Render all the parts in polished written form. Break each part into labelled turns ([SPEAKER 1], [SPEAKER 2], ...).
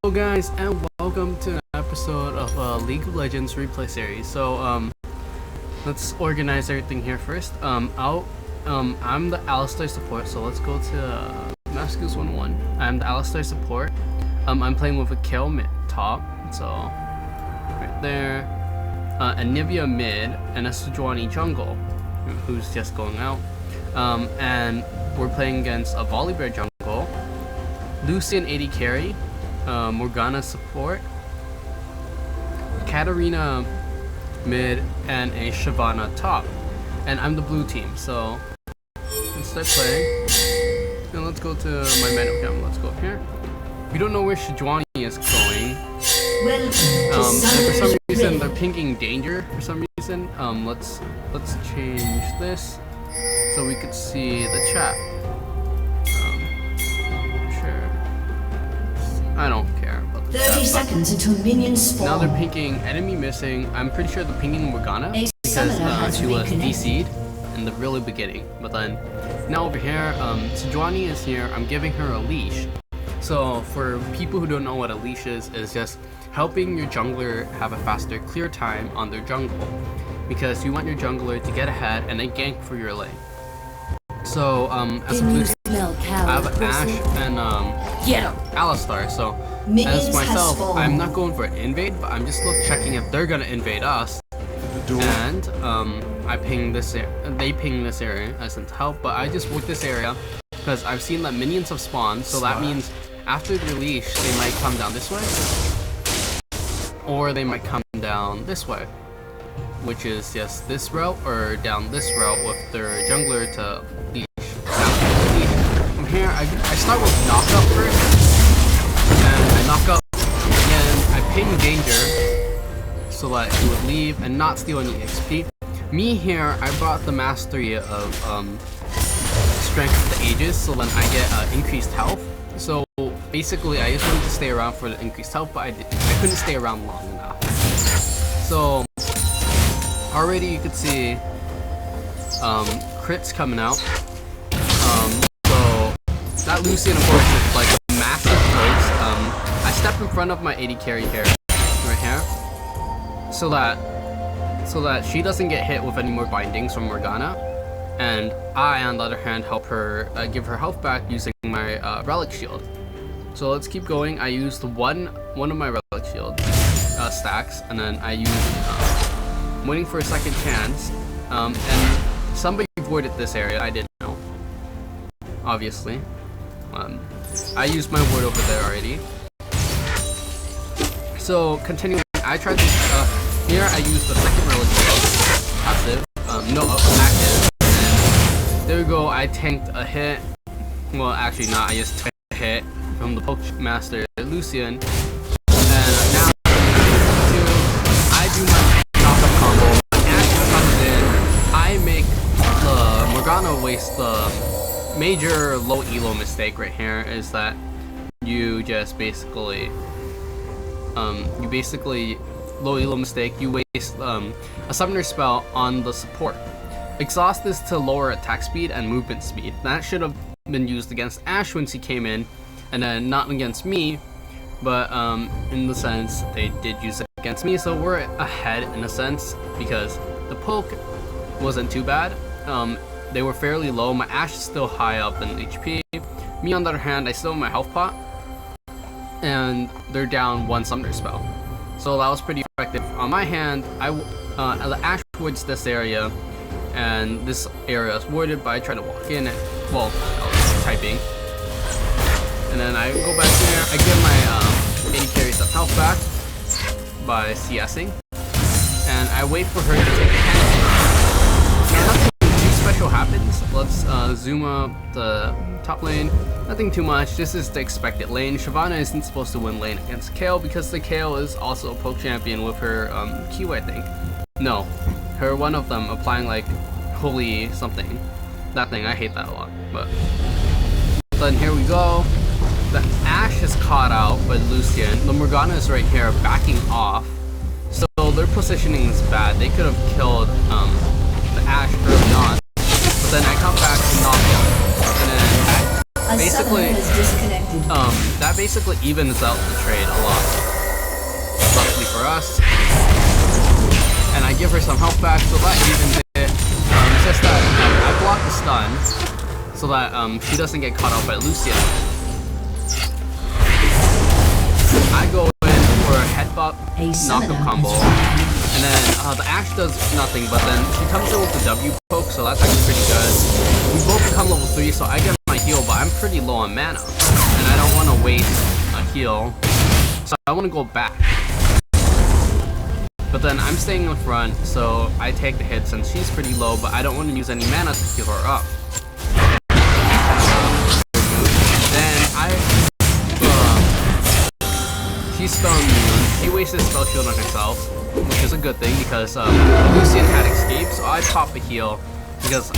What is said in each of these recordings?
[SPEAKER 1] Hello guys, and welcome to an episode of League of Legends replay series. So let's organize everything here first. I'm the Alistar support, so let's go to Master Skills 101. I'm the Alistar support. I'm playing with a Kayle mid top, so right there. Anivia mid, and a Sejuani jungle, who's just going out. And we're playing against a Volibear jungle, Lucian AD carry, Morgana support, Katarina mid, and a Shyvana top. And I'm the blue team, so let's start playing. And let's go to my menu cam. Let's go up here. We don't know where Sejuani is going. And for some reason they're pinging danger for some reason. Let's change this so we could see the chat. Sure. I don't care about the
[SPEAKER 2] 30
[SPEAKER 1] chat,
[SPEAKER 2] seconds until minions spawn.
[SPEAKER 1] now they're pinging enemy missing. I'm pretty sure they're pinging Morgana because she was DC'd in the really beginning. But then now over here, Sejuani is here. I'm giving her a leash. So for people who don't know what a leash is just helping your jungler have a faster clear time on their jungle, because you want your jungler to get ahead and then gank for your lane. So as a blue team, I have Ashe and Alistar. So as myself, I'm not going for an invade, but I'm just checking if they're gonna invade us. And I ping this they ping this area as in help, but I just work this area because I've seen that minions have spawned, so that means after the leash they might come down this way, or they might come down this way, which is just this route, or down this route with their jungler to leash. From here, I start with knockup first, and I knock up again. I ping danger so that he would leave and not steal any XP. Me here, I brought the mastery of Strength of the Ages, so then I get increased health. So basically, I just wanted to stay around for the increased health, but I couldn't stay around long enough. So already you could see crits coming out. So that Lucian, of course, is like a massive place. I step in front of my AD carry here, right here, so that she doesn't get hit with any more bindings from Morgana. And I, on the other hand, help her give her health back using my relic shield. So let's keep going. I used one of my relic shield stacks, and then I used waiting for a second chance. And somebody voided this area. I didn't know, obviously. I used my ward over there already. So continuing, I tried to here I used the second relic shield, passive, active. There we go, I tanked a hit. Well, actually not, I just tanked a hit from the poke master Lucian. And now I do my knockup combo. When Ashe comes in, I make the Morgana waste. The major low elo mistake right here is that you just basically low elo mistake, you waste a summoner spell on the support. Exhaust is to lower attack speed and movement speed. That should have been used against Ashe when he came in, and then not against me, but in the sense they did use it against me, so we're ahead in a sense because the poke wasn't too bad. They were fairly low. My Ashe is still high up in HP. Me, on the other hand, I still have my health pot, and they're down one summoner spell. So that was pretty effective. On my hand, the Ashe wards this area, and this area is warded, but I try to walk in and, well, I was typing. And then I go back there, I give my AD carry some health back by CSing, and I wait for her to take a hand. Now nothing too special happens. Let's zoom up the top lane. Nothing too much, this is the expected lane. Shyvana isn't supposed to win lane against Kayle because the Kayle is also a poke champion with her Q, I think. No, her one of them applying like holy something. That thing, I hate that a lot. But then here we go. The Ashe is caught out by Lucian. The Morgana is right here backing off. So their positioning is bad. They could have killed the Ashe early on. But then I come back to knock him. And then basically, that basically evens out the trade a lot. Luckily for us. And I give her some health back, so that evens it. It's just that I block the stun, so that she doesn't get caught out by Lucian. I go in for a headbutt knockup combo, and then the Ashe does nothing, but then she comes in with the W poke, so that's actually pretty good. We both become level 3, so I get my heal, but I'm pretty low on mana, and I don't want to waste a heal, so I want to go back. But then I'm staying in front, so I take the hit since she's pretty low, but I don't want to use any mana to heal her up. She stunned me. She wasted spell shield on herself, which is a good thing because Lucian had escaped, so I popped the heal because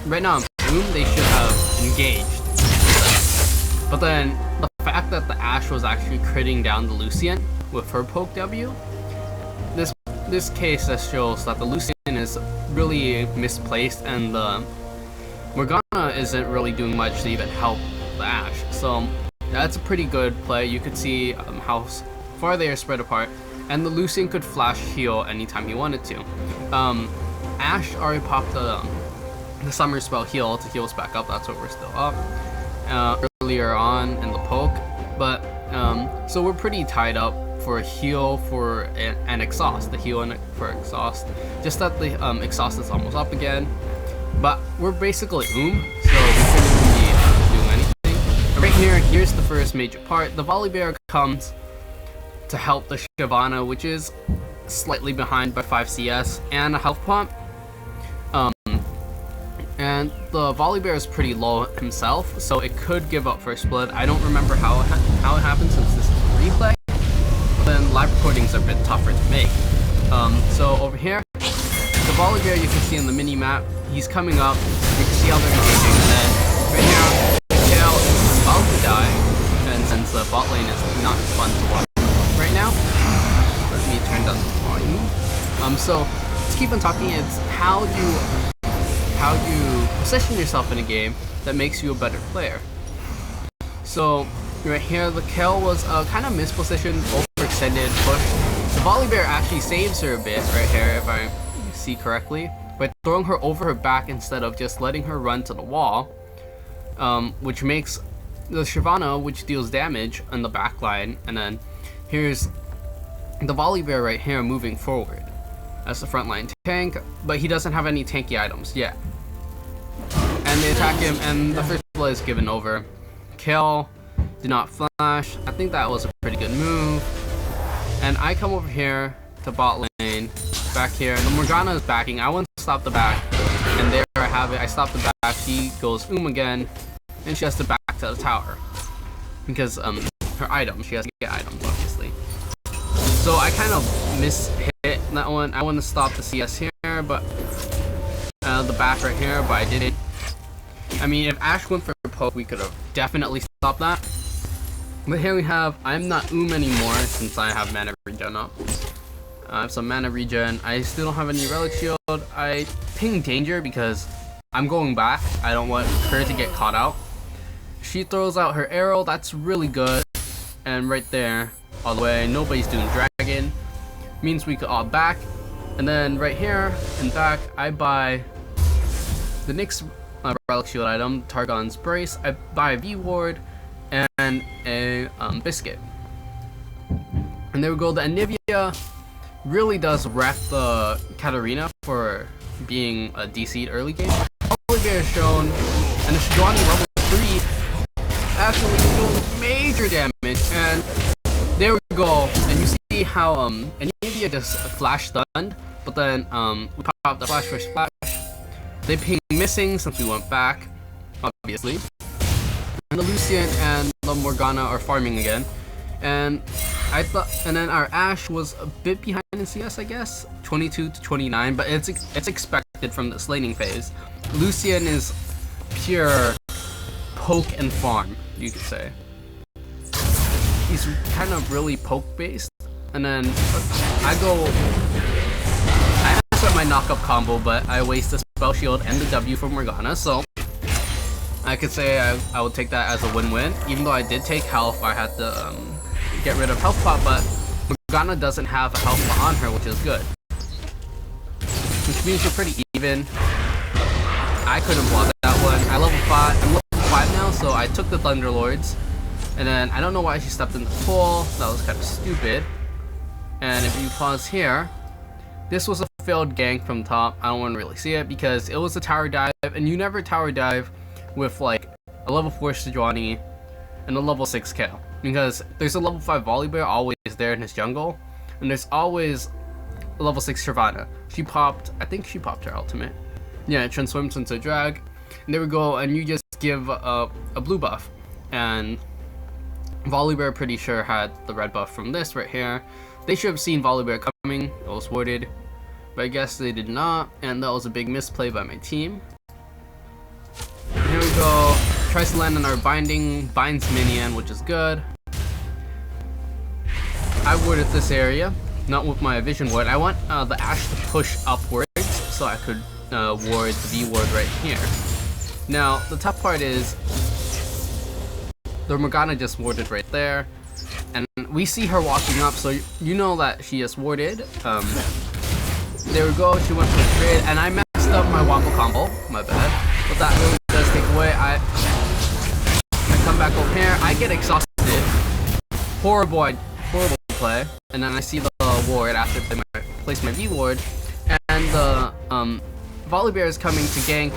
[SPEAKER 1] right now I'm boom, they should have engaged. But then the fact that the Ashe was actually critting down the Lucian with her poke W, this case that shows that the Lucian is really misplaced and the Morgana isn't really doing much to even help the Ashe. So that's a pretty good play. You could see how far they are spread apart, and the Lucian could flash heal anytime he wanted to. Ashe already popped the summer spell heal to heal us back up. That's what we're still up earlier on in the poke, but so we're pretty tied up for a heal for an exhaust, the heal and for exhaust. Just that the exhaust is almost up again, but we're basically so we shouldn't be doing anything. Right here's the first major part. The Volibear comes to help the Shyvana, which is slightly behind by 5 CS and a health pump. And the Volibear is pretty low himself, so it could give up first blood. I don't remember how it happened since this is a replay. But then live recordings are a bit tougher to make. So over here, the Volibear you can see in the mini map, he's coming up. You can see how they're engaging. And then right here, Kale is about to die, and since the bot lane is not fun to watch right now, let me turn down the volume. So let's keep on talking. It's how you position yourself in a game that makes you a better player. So right here, the Kale was kind of mispositioned, overextended push. The Volibear actually saves her a bit right here, if I see correctly, by throwing her over her back instead of just letting her run to the wall, which makes the Shyvana, which deals damage on the back line, and then here's the Volibear right here moving forward as the frontline tank, but he doesn't have any tanky items yet. And they attack him, and the first blood is given over. Kale did not flash. I think that was a pretty good move. And I come over here to bot lane, back here, and the Morgana is backing. I want to stop the back, and there I have it. I stop the back. She goes again, and she has to back to the tower because her items. She has to get items, obviously. So I kind of mishit that one. I want to stop the CS here, but the back right here, but I didn't. I mean, if Ashe went for a poke, we could have definitely stopped that. But here we have, I'm not anymore since I have mana regen up. I have some mana regen. I still don't have any relic shield. I ping danger because I'm going back. I don't want her to get caught out. She throws out her arrow. That's really good. And right there, all the way, nobody's doing dragon. Means we could all back. And then right here and back, I buy the next relic shield item, Targon's Brace. I buy a V-Ward and a biscuit. And there we go. The Anivia really does wreck the Katarina for being a DC'd early game. Volibear is shown, and the Shidwani level 3 actually doing major damage. And there we go. And you see how Anivia just flash stunned, but then we pop the flash for splash. They ping missing since we went back, obviously. And the Lucian and the Morgana are farming again. And and then our Ashe was a bit behind in CS, I guess, 22 to 29, but it's expected from this laning phase. Lucian is pure poke and farm, you could say. He's kind of really poke based, and then I set my knockup combo, but I waste the spell shield and the W for Morgana, so I could say I would take that as a win-win. Even though I did take health, I had to get rid of health pot, but Morgana doesn't have a health pot on her, which is good. Which means you're pretty even. I couldn't block that one. I'm level 5 now, so I took the Thunderlords. And then I don't know why she stepped in the pool. That was kind of stupid. And if you pause here, this was a failed gank from top. I don't want to really see it because it was a tower dive, and you never tower dive with like a level 4 Sejuani and a level 6 Kayle, because there's a level 5 Volibear always there in his jungle, and there's always a level 6 Shyvana. I think she popped her ultimate. Yeah, it transforms into a drag, and there we go, and you just give a blue buff, and Volibear pretty sure had the red buff from this right here. They should have seen Volibear coming. It was warded, but I guess they did not, and that was a big misplay by my team. And here we go. Tries to land on our binds minion, which is good. I warded this area, not with my vision ward. I want the Ashe to push upwards so I could ward the V ward right here. Now, the tough part is the Morgana just warded right there, and we see her walking up, so you know that she is warded. There we go, she went for the trade, and I messed up my wombo combo, my bad. But that really does take away. I come back over here, I get exhausted. Horrible play, and then I see the ward after I place my V ward, and the Volibear is coming to gank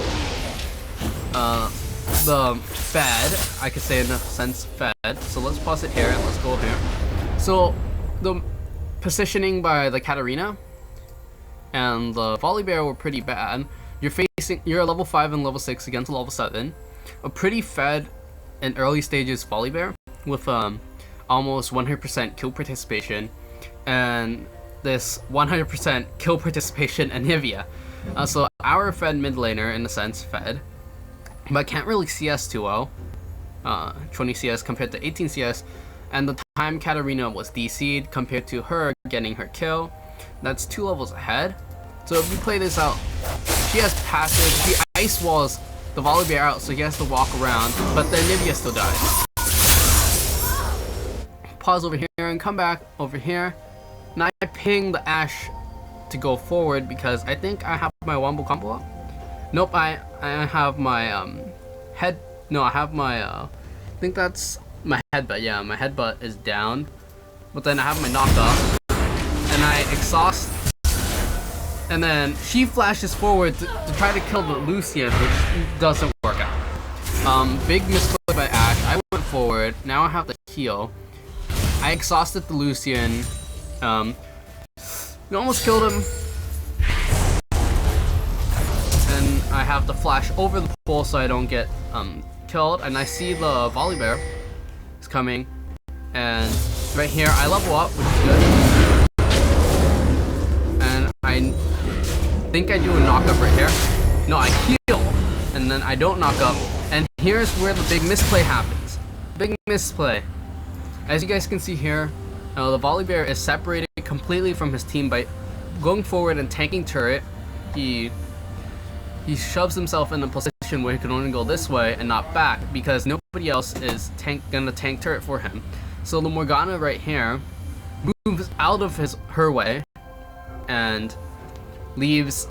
[SPEAKER 1] the Fed, I could say in a sense Fed. So let's pause it here and let's go here. So the positioning by the Katarina and the Volibear were pretty bad. You're a level 5 and level 6 against a level 7. A pretty fed in early stages Volibear with almost 100% kill participation, and this 100% kill participation Anivia. So our fed mid laner in a sense fed, but can't really CS too well. 20 CS compared to 18 CS, and the time Katarina was DC'd compared to her getting her kill, that's 2 levels ahead. So if you play this out, she has passive, she ice walls the Volibear out, so he has to walk around, but then Nivea still dies. Pause over here and come back over here. Now I ping the Ashe to go forward because I think I have my wombo combo up. Nope, I have my I have I think that's my headbutt. Yeah, my headbutt is down, but then I have my knockup, and I exhaust, and then she flashes forward to try to kill the Lucian, which doesn't work out. Big misplay by Ashe. I went forward. Now I have to heal. I exhausted the Lucian. We almost killed him. And I have to flash over the pole so I don't get killed. And I see the Volibear is coming. And right here I level up, which is good. And I think I do a knockup right here. No, I heal. And then I don't knock up. And here's where the big misplay happens. Big misplay. As you guys can see here, the Volibear is separated completely from his team by going forward and tanking turret. He shoves himself in a position where he can only go this way and not back because nobody else is gonna tank turret for him. So the Morgana right here moves out of her way and leaves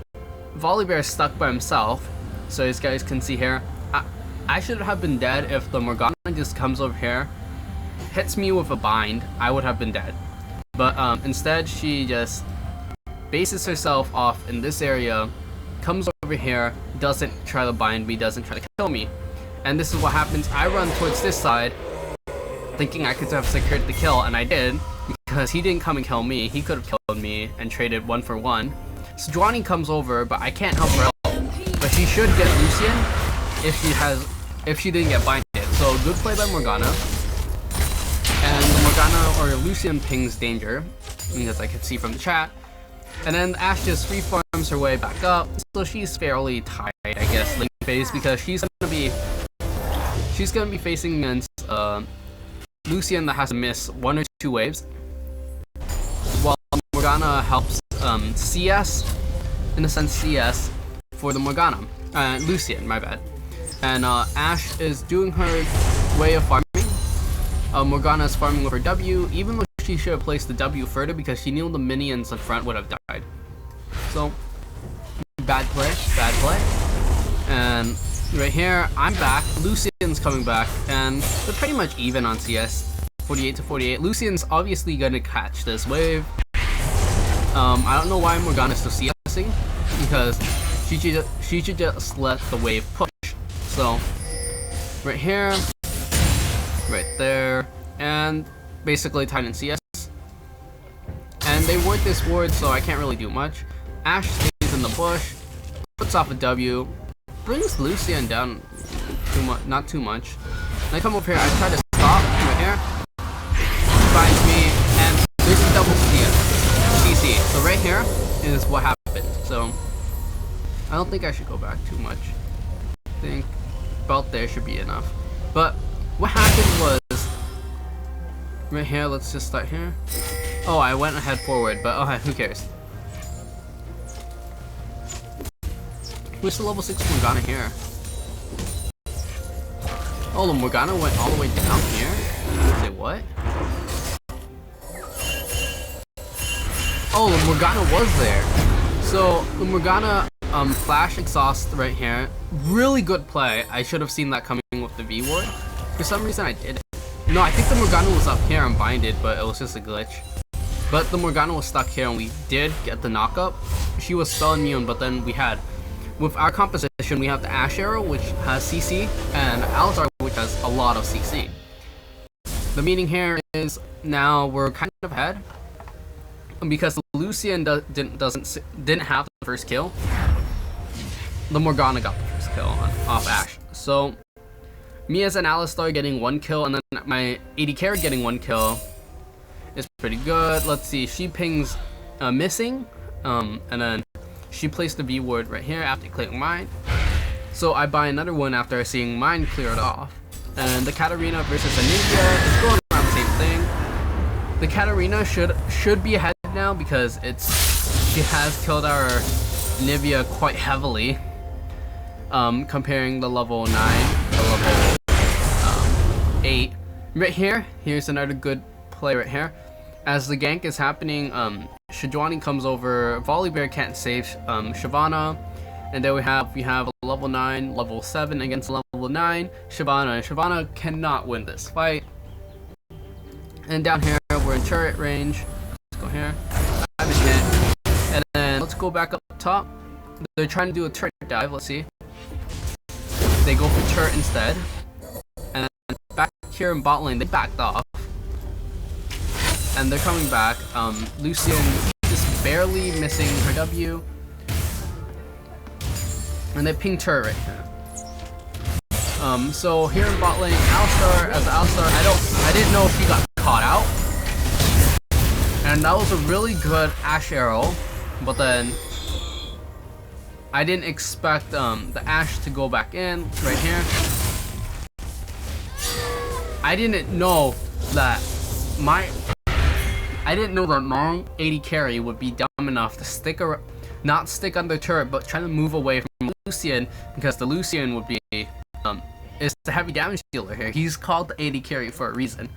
[SPEAKER 1] Volibear stuck by himself. So as guys can see here, I should have been dead if the Morgana just comes over here, hits me with a bind. I would have been dead. But instead she just bases herself off in this area, comes over here, doesn't try to bind me, doesn't try to kill me. And this is what happens. I run towards this side thinking I could have secured the kill, and I did, because he didn't come and kill me. He could have killed me and traded 1 for 1. Sejuani comes over, but I can't help her out. But she should get Lucian if she didn't get binded. So good play by Morgana. And the Morgana or Lucian pings danger, as I can see from the chat. And then Ashe just free farms her way back up, so she's fairly tight, I guess, late phase, because she's gonna be facing against Lucian that has to miss 1 or 2 waves, while Morgana helps CS, in a sense CS, for the Morgana. Lucian, my bad. and Ashe is doing her way of farming. Morgana is farming with her W, even though she should have placed the W further because she knew the minions in front would have died. So, bad play. And right here, I'm back. Lucian's coming back, and they're pretty much even on CS, 48 to 48. Lucian's obviously gonna catch this wave. I don't know why Morgana's still CSing, because she should just let the wave push. So, right here, right there, and basically Titan CS. And they ward this ward, so I can't really do much. Ashe stays in the bush, puts off a W, brings Lucian down not too much. And I come over here, I try to stop right here. He finds me, and there's a double CC. So right here is what happened. So I don't think I should go back too much. I think about there should be enough. But what happened was right here. Let's just start here. Oh, I went ahead forward, but okay, who cares? Who's the level 6 Morgana here? Oh, the Morgana went all the way down here? Say what? Oh, the Morgana was there. So, the Morgana flash exhaust right here. Really good play. I should have seen that coming with the V ward. For some reason I didn't. No, I think the Morgana was up here and binded, but it was just a glitch. But the Morgana was stuck here and we did get the knockup. She was spell immune, but then we had, with our composition, we have the Ashe Arrow, which has CC, and Alistar, which has a lot of CC. The meaning here is now we're kind of ahead because Lucian didn't have the first kill. The Morgana got the first kill off Ashe. So me as an Alistar getting 1 kill, and then my AD carry getting 1 kill is pretty good. Let's see, she pings missing, and then she placed the V ward right here after clearing mine. So I buy another one after seeing mine cleared off. And the Katarina versus Anivia is going around the same thing. The Katarina should be ahead now because she has killed our Anivia quite heavily. Comparing the level 9 to level 8. Right here, here's another good play right here. As the gank is happening, Sejuani comes over, Volibear can't save Shyvana, and then we have a level 9, level 7 against level 9, Shyvana. Shyvana cannot win this fight. And down here, we're in turret range. Let's go here. I have a hit. And then let's go back up top. They're trying to do a turret dive, let's see. They go for turret instead. And then back here in bot lane, they backed off. And they're coming back. Lucian just barely missing her W. And they ping turret right here. So here in bot lane, Alistar, as Alistar, I didn't know if he got caught out. And that was a really good Ashe Arrow, but then I didn't expect the Ashe to go back in right here. I didn't know that my AD carry would be dumb enough to not stick on the turret, but try to move away from Lucian, because the Lucian would be is the heavy damage dealer here. He's called the AD carry for a reason.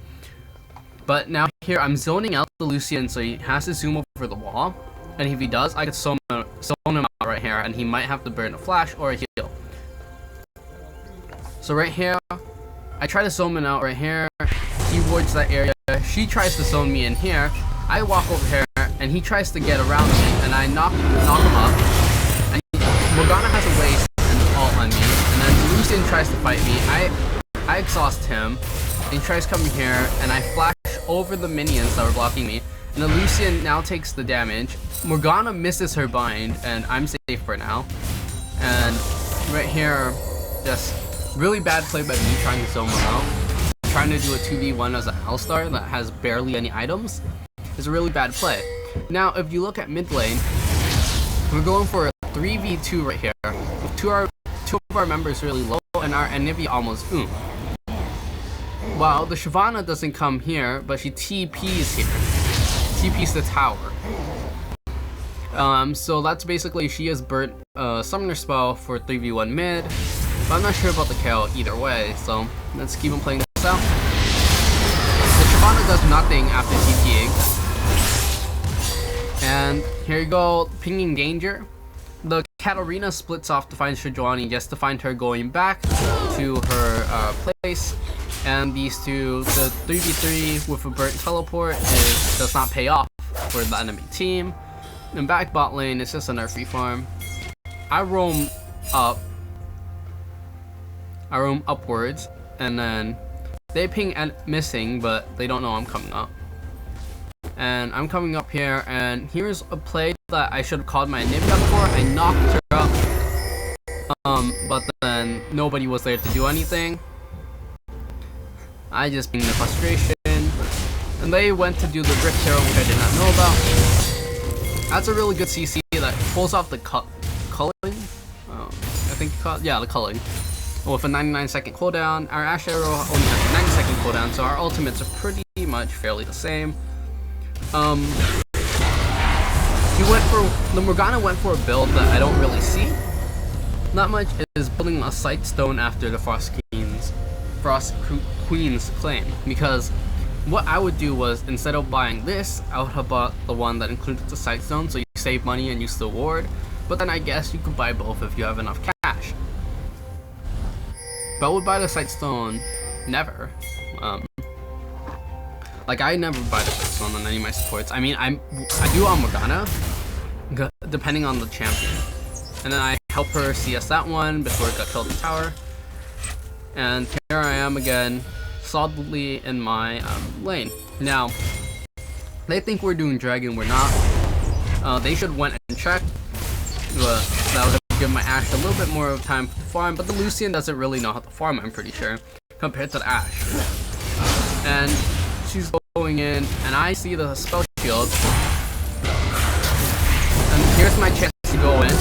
[SPEAKER 1] But now here I'm zoning out the Lucian, so he has to zoom over the wall, and if he does, I could zone him out right here, and he might have to burn a flash or a heal. So right here, I try to zone him out right here. He wards that area. She tries to zone me in here. I walk over here, and he tries to get around me, and I knock him up. And Morgana has a waste and ult on me, and then Lucian tries to fight me. I exhaust him. He tries coming here, and I flash over the minions that were blocking me. And then Lucian now takes the damage. Morgana misses her bind, and I'm safe for now. And right here, just really bad play by me trying to zone him out. Trying to do a 2v1 as an Alistar that has barely any items is a really bad play. Now, if you look at mid lane, we're going for a 3v2 right here. With two of our members really low, and our Anivia almost Well, the Shyvana doesn't come here, but she TPs here. TPs the tower. So that's basically, she has burnt Summoner spell for 3v1 mid. But I'm not sure about the KO either way, so let's keep on playing this out. The Shyvana does nothing after TPing. And here you go, pinging danger. The Katarina splits off to find Sejuani just to find her going back to her place. And these two, the 3v3 with a burnt teleport does not pay off for the enemy team. And back bot lane, it's just another free farm. I roam upwards, and then they ping and missing, but they don't know I'm coming up. And I'm coming up here, and here's a play that I should have called my Anivia for. I knocked her up, but then nobody was there to do anything. I just pinged the frustration, and they went to do the Rift Arrow, which I did not know about. That's a really good CC that pulls off the culling. I think the culling. With a 99-second cooldown. Our Ash Arrow only has a 90-second cooldown, so our ultimates are pretty much fairly the same. The Morgana went for a build that I don't really see. Not much is building a Sight Stone after the Frost Queen's claim, because what I would do was, instead of buying this, I would have bought the one that included the Sight Stone, so you save money and you still ward. But then I guess you could buy both if you have enough cash. But I would buy the Sight Stone never. Like, I never buy the Sight Stone on any of my supports. I mean, I do on Morgana, depending on the champion. And then I help her CS that one before it got killed in the tower. And here I am again, solidly in my lane. Now, they think we're doing dragon, we're not. They should went and check. That would have given my Ashe a little bit more of time to farm, but the Lucian doesn't really know how to farm, I'm pretty sure, compared to the Ashe. And she's going in, and I see the spell shield. And here's my chance to go in.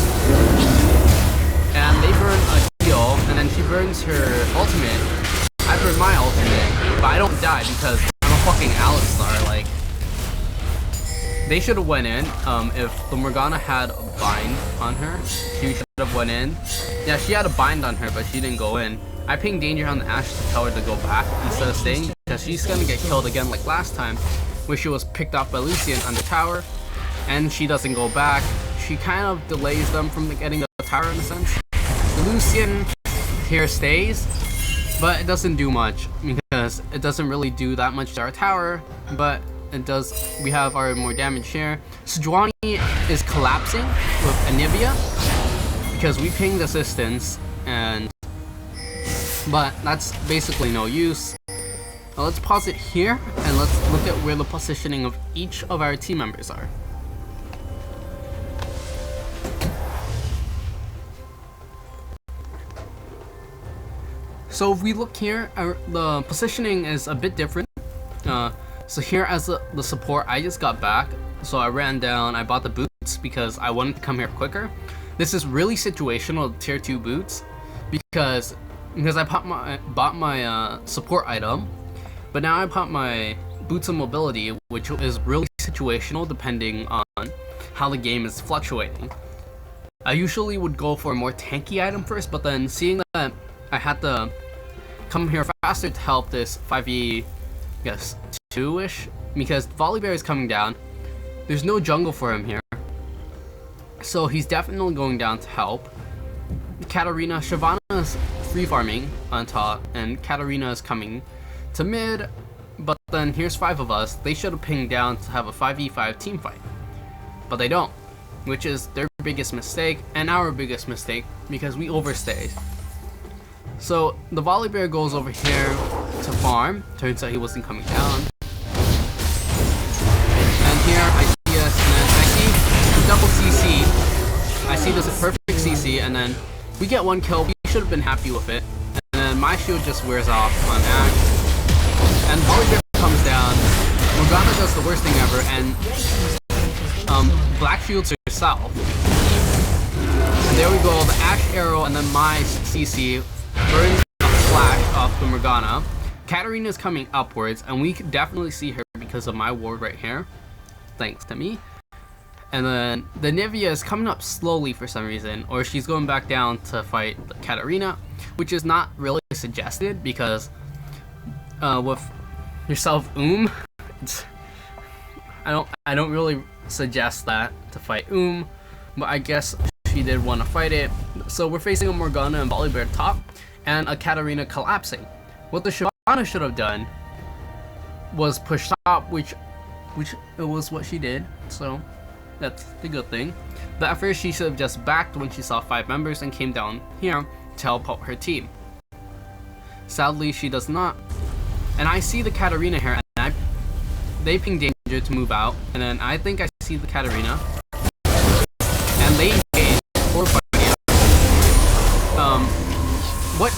[SPEAKER 1] And they burn a heal, and then she burns her ultimate. I burn my ultimate, but I don't die because I'm a fucking Alistar. Like, they should have went in. If the Morgana had a bind on her, she should have went in. Yeah, she had a bind on her, but she didn't go in. I pinged danger on the Ashe to tell her to go back instead of staying, because she's gonna get killed again like last time, where she was picked off by Lucian on the tower, and she doesn't go back. She kind of delays them from getting the tower in a sense. The Lucian here stays, but it doesn't do much because it doesn't really do that much to our tower, but it does. We have our more damage here. Sejuani is collapsing with Anivia because we pinged assistance, but that's basically no use. Now let's pause it here and let's look at where the positioning of each of our team members are. So if we look here, the positioning is a bit different. So here as the support, I just got back, so I ran down, I bought the boots because I wanted to come here quicker. This is really situational, tier 2 boots, because I bought my support item, but now I bought my boots of mobility, which is really situational depending on how the game is fluctuating. I usually would go for a more tanky item first, but then seeing that I had to come here faster to help this 5e, I guess, 2-ish, because Volibear is coming down. There's no jungle for him here, so he's definitely going down to help. Katarina, Shyvana's free farming on top, and Katarina is coming to mid, but then here's 5 of us. They should have pinged down to have a 5v5 team fight, but they don't, which is their biggest mistake and our biggest mistake because we overstayed. So the Volibear goes over here to farm. Turns out he wasn't coming down. And here I see us, and then I see the double CC. I see this perfect CC, and then we get 1 kill. We should have been happy with it. And then my shield just wears off on Ashe. And Volibear comes down. Morgana does the worst thing ever, and Black shields herself. And there we go, the Ashe arrow, and then my CC burns a flash off the Morgana. Katarina is coming upwards, and we can definitely see her because of my ward right here, thanks to me. And then the Anivia is coming up slowly for some reason, or she's going back down to fight the Katarina. which is not really suggested because with yourself it's I don't really suggest that to fight but I guess she did want to fight it. So we're facing a Morgana and Volibear top and a Katarina collapsing. What the Shyvana should have done was push top, which it was what she did, so that's the good thing. But at first she should have just backed when she saw 5 members and came down here to help out her team. Sadly she does not, and I see the Katarina here and they ping danger to move out, and then I think I see the Katarina and they engage or fight. What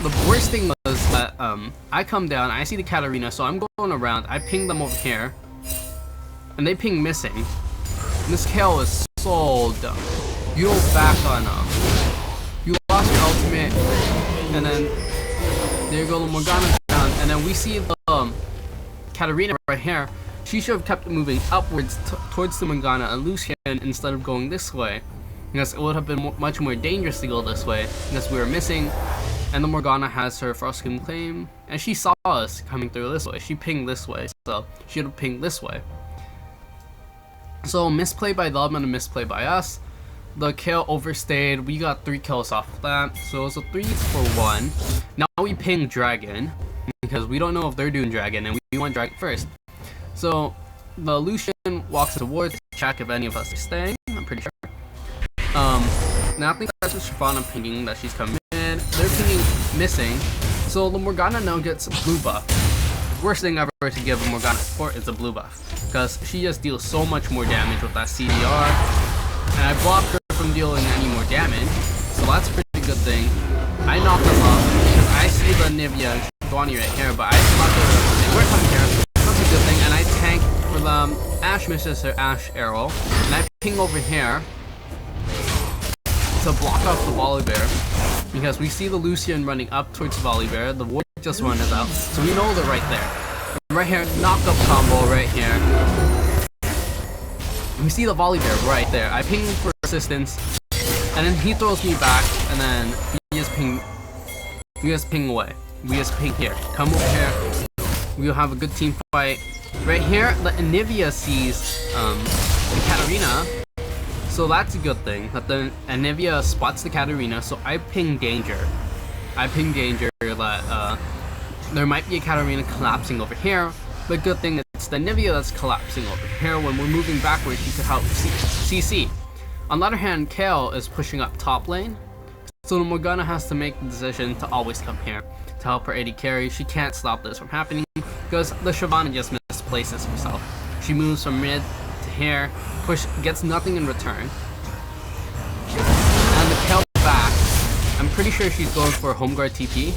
[SPEAKER 1] the worst thing was that I come down, I see the Katarina, so I'm going around, I ping them over here, and they ping missing. And this Kale is so dumb. You don't back on you lost your ultimate, and then there you go, the Morgana down, and then we see the Katarina right here. She should have kept moving upwards towards the Morgana and Lucian instead of going this way, because it would have been much more dangerous to go this way because we were missing. And the Morgana has her Frostcomb claim, and she saw us coming through this way. She pinged this way, so she should have pinged this way. So misplay by them and a misplay by us. The kill overstayed. We got 3 kills off of that, so it's a 3-for-1. Now we ping Dragon because we don't know if they're doing Dragon, and we want Dragon first. So the Lucian walks towards to check if any of us are staying. I'm pretty sure. Now I think that's a Shyvana pinging that she's coming in. They're pinging missing, so the Morgana now gets blue buff. Worst thing ever to give a Morgana support is a blue buff, because she just deals so much more damage with that CDR, and I blocked her from dealing any more damage, so that's a pretty good thing. I knocked them up because I see the Nivea and Sejuani right here, but I blocked her. They were coming here, that's a good thing, and I tank for them. Ashe misses her Ashe arrow, and I ping over here to block off the Volibear, because we see the Lucian running up towards Volibear. The ward just run us out, so we know they're right there. And right here, knock-up combo right here. We see the Volibear right there. I ping for assistance, and then he throws me back, and then we just ping away. We just ping here. Come over here. We'll have a good team fight. Right here, the Anivia sees the Katarina. So that's a good thing, that the Anivia spots the Katarina, so I ping danger. I ping danger that there might be a Katarina collapsing over here, but good thing it's the Anivia that's collapsing over here. When we're moving backwards, she could help CC. On the other hand, Kale is pushing up top lane, so the Morgana has to make the decision to always come here to help her AD carry. She can't stop this from happening, because the Shyvana just misplaces herself. She moves from mid to here, gets nothing in return, and the Kale back. I'm pretty sure she's going for a home guard TP,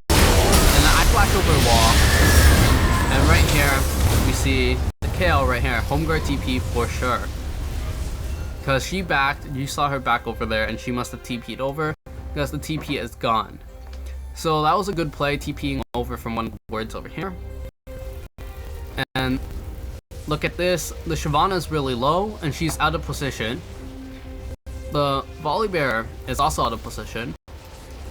[SPEAKER 1] and then I flash over the wall, and right here we see the Kale right here, home guard TP for sure, because she backed. You saw her back over there, and she must have TP'd over because the TP is gone. So that was a good play, TPing over from one of the wards over here. And look at this, the Shyvana is really low and she's out of position. The Volibear is also out of position,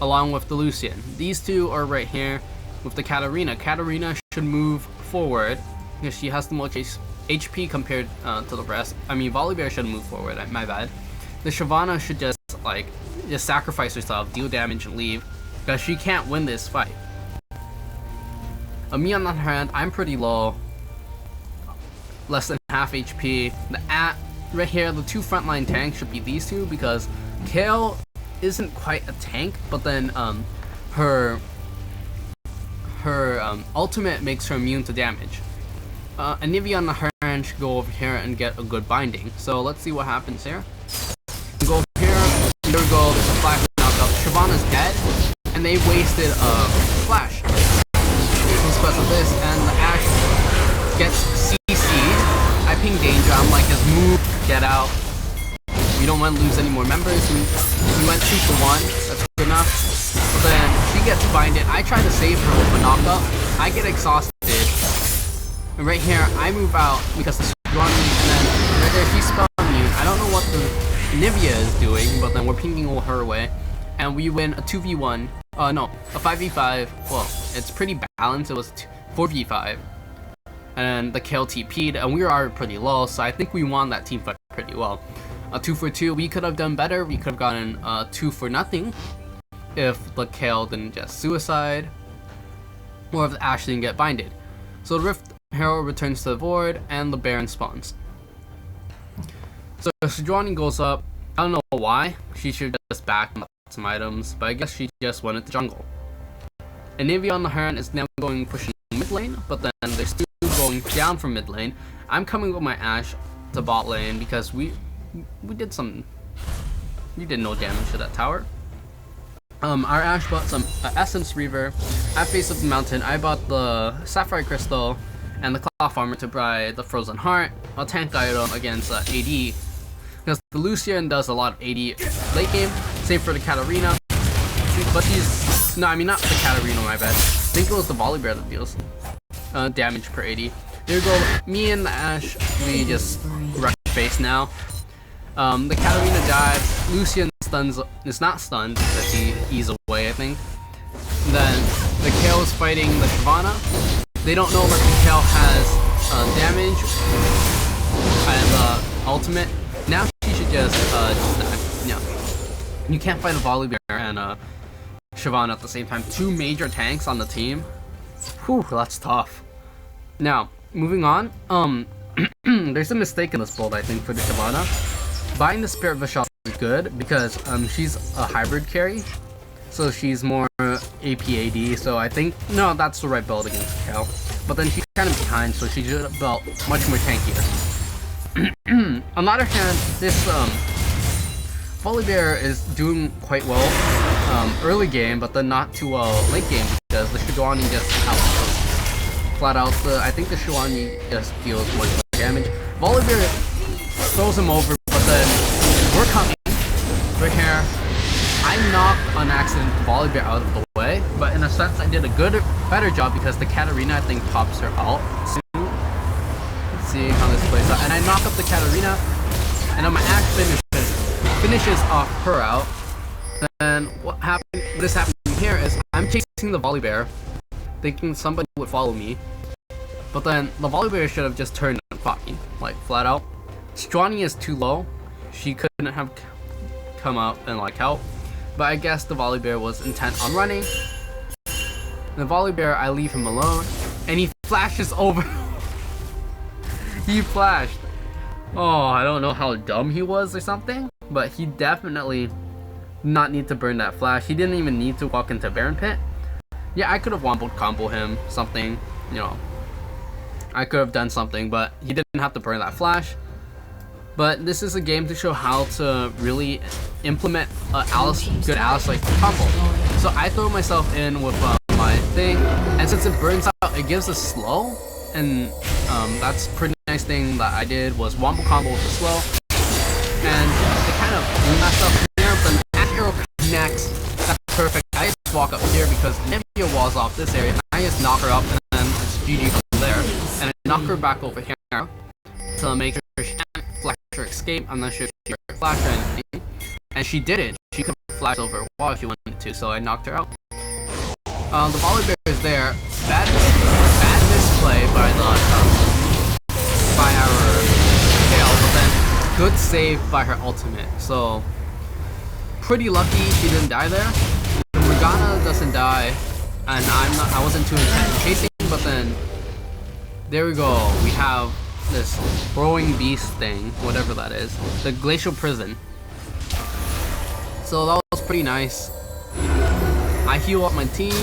[SPEAKER 1] along with the Lucian. These two are right here with the Katarina. Katarina should move forward because she has the most HP compared to the rest. I mean, Volibear should move forward, my bad. The Shyvana should just sacrifice herself, deal damage and leave, because she can't win this fight. Me on the other hand, I'm pretty low. Less than half HP. Right here, the 2 frontline tanks should be these two, because Kale isn't quite a tank, but then her ultimate makes her immune to damage. Anivia on the other hand should go over here and get a good binding. So let's see what happens here. Go over here. There we go. There's a flash knockup. Shyvana's dead, and they wasted a flash. Because of this, and the Ashe gets CC'd. I ping danger. I'm like, just move, get out. We don't want to lose any more members. We went 2-for-1. That's good enough. But then she gets binded. I try to save her with a knockup. I get exhausted. And right here, I move out because the Sejuani, and then right there, she's spell immune. I don't know what the Nivea is doing, but then we're pinging her away. and we win a 2v1. No, a 5v5. Well, it's pretty balanced. It was 4v5, and the Kale TP'd, and we were already pretty low, so I think we won that team fight pretty well. A 2 for 2. We could have done better. We could have gotten 2 for nothing if the Kale didn't just suicide, or if the Ashe didn't get binded. So the Rift Herald returns to the board, and the Baron spawns. So Sejuani goes up. I don't know why. She should just back some items, but I guess she just went into jungle. And Navy on the Heron is now pushing mid lane, but then they're still going down from mid lane. I'm coming with my Ashe to bot lane because we did no damage to that tower. Our Ashe bought some Essence Reaver. At Face of the Mountain, I bought the Sapphire Crystal and the Cloth Armor to buy the Frozen Heart, a tank item against AD, because the Lucian does a lot of AD late game, save for the Katarina. But she's, no, I mean not the Katarina, my bad. I think it was the Volibear that deals damage per AD. There we go, me and the Ashe, we just wreck face now. The Katarina dives, Lucian stuns, is not stunned because he ease away, I think. And then the Kale is fighting the Shyvana. They don't know that the Kale has damage and ultimate. Now she should just die. Yeah. You can't fight a Volibear and Shyvana at the same time. 2 major tanks on the team. Whew, that's tough. Now, moving on. There's a mistake in this build, I think, for the Shyvana. Buying the Spirit Vishal is good because she's a hybrid carry. So she's more APAD, so I think, no, that's the right build against Kale. But then she's kind of behind, so she should have built much more tankier. On the other hand, this Volibear is doing quite well early game, but then not too well late game because the Sejuani just outdeals. Flat out, I think the Sejuani just deals much more damage. Volibear throws him over, but then we're coming. Right here. I knocked on accident Volibear out of the way, but in a sense I did a better job because the Katarina I think pops her out soon. Let's see how this plays out. And I knock up the Katarina, and then my Ashe finishes off her out. Then what is happening here is I'm chasing the Volibear, thinking somebody would follow me, but then the Volibear should have just turned and fought me, like flat out. Sejuani is too low. She couldn't have come out and like help. But I guess the Volibear was intent on running. The Volibear, I leave him alone, and he flashes over. He flashed. Oh, I don't know how dumb he was or something, but he definitely did not need to burn that flash. He didn't even need to walk into Baron Pit. Yeah, I could have wombo combo him, something, you know. I could have done something, but he didn't have to burn that flash. But this is a game to show how to really implement good Alistar combo. So I throw myself in with my thing, and since it burns out, it gives a slow, and that's a pretty nice thing that I did was wombo combo with the slow. And it kind of messed up here, but the arrow connects. That's perfect. I just walk up here because Nivea walls off this area, and I just knock her up, and then it's GG from there. And I knock her back over here to make sure she can't flash or escape. I'm not sure if she flashed or anything. And she didn't. She could flash over a wall if she wanted to, so I knocked her out. The Volibear is there. Bad misplay by our Kale, but then good save by her ultimate. So pretty lucky she didn't die there. The Morgana doesn't die, and I wasn't too intent in chasing, but then there we go. We have this growing beast thing, whatever that is, the glacial prison. So that was pretty nice. I heal up my team,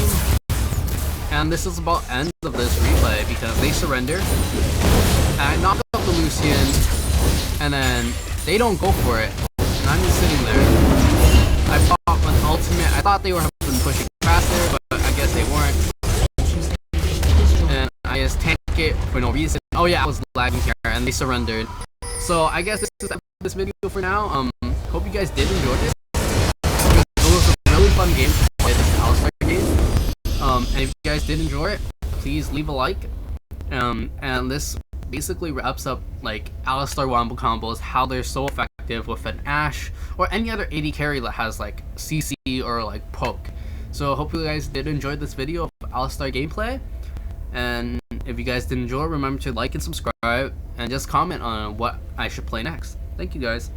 [SPEAKER 1] and this is about end of this replay because they surrender. And I knock up the Lucian, and then they don't go for it, and I'm just sitting there. I pop an ultimate. I thought they were pushing faster, but I guess they weren't. And I just tank it for no reason. Oh yeah, I was lagging here, and they surrendered. So I guess this is this video for now. Hope you guys did enjoy this. It was a really fun game to play, this Alistar game. And if you guys did enjoy it, please leave a like. And this basically wraps up like Alistar wombo combos, how they're so effective. effective with an Ashe or any other AD carry that has like CC or like poke. So hopefully you guys did enjoy this video of Alistar gameplay, and if you guys did enjoy, remember to like and subscribe and just comment on what I should play next. Thank you guys.